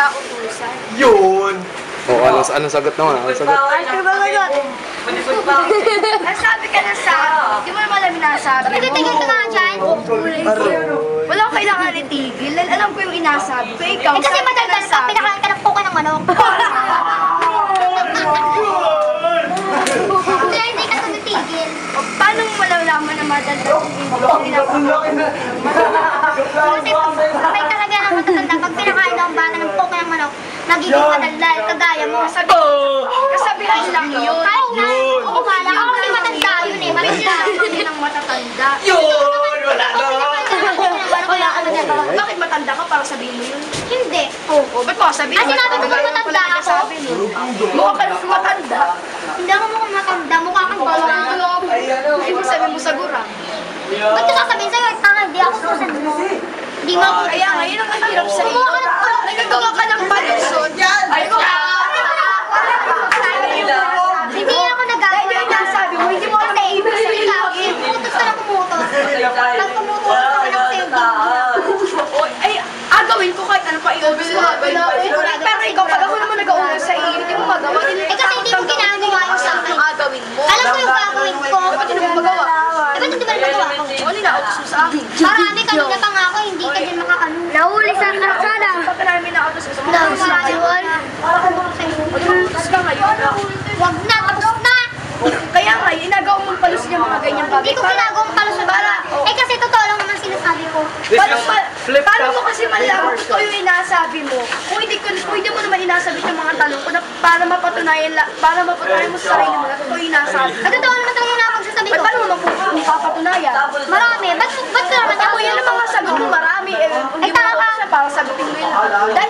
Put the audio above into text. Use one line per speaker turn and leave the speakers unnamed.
sa utusan.
Yun!
O, anong sagot naman? Anong sagot?
Nasabi ka na sa di mo naman alam yung nasabi mo.
Titigil ka nga dyan.
Wala akong kailangan itigil. Alam ko yung inasabi ko. Ikaw,
Eh kasi madaldal ka, pinakain ka ng puka ng manok. Kaya hindi ka tumitigil.
Paano mo malalaman na madaldal yung
Kasi sabay talaga ng matatanda, pag pinakain ng bata ng puka ng manok, nagiging madaldal, kagaya mo.
Kasabihan lang yun.
Kahit na, kumala ka kasi matanda yun eh.
Matanda ng matatanda.
Yun! Wala na!
Wala ka na dyan. Bakit matanda ka para sabihin mo yun?
Hindi.
Oo, ba't mo sabihin?
Ah, sinabi mo kung matanda ako?
Mukha ka na matanda.
Hindi ako mukhang matanda, mukha kang balong.
Ibig sabihin mo sa gurang.
Ba't ko sasabihin sa'yo, tanga, hindi ako susan mo. Hindi mo ako
Kaya ngayon ang hirap sa iyo. Nagagawa ka ng palusot. Ay,
Hindi ako nagagawa.
Dahil yung nasabi mo, hindi mo alam ang ibig sabihin.
Putos ka na kumutos. Pag kumutos ka ng safety.
Ay, agawin ko kahit ano pa yun. Pero ikaw, pag ako naman nag-aunga sa iyo, hindi mo magawa.
Eh kasi hindi mo ginagawa yung sa akin.
Agawin mo.
Alam ko yung gagawin ko.
Ba't hindi mo magawa?
Eh ba't hindi ba nagawa ko?
Wala na autos mo sa akin.
Marami kanina pa nga ako, hindi ka din makakano. Nahuli sa kalsada.
Pag namin na autos mo.
Nahuli.
Autos ka ngayon.
Wag na, tapos na.
Kaya nga, inagaw mong palus niya mga ganyang bagay.
Hindi ko ginagawang palos na bara. Eh kasi totoo lang naman sinasabi ko.
Paano mo kasi malaman kung yung inasabi mo? Kung hindi mo naman inasabi yung mga tanong ko na para mapatunayan mo sa sarili mo na totoo yung inasabi.
At totoo naman talaga na pagsasabi ko.
Paano mo mapapatunayan?
Marami. Ba't ka naman
Ako yan ang mga sagot mo marami. Hindi mo
tama
ako
ka.
siya para sagutin mo yun. Dahil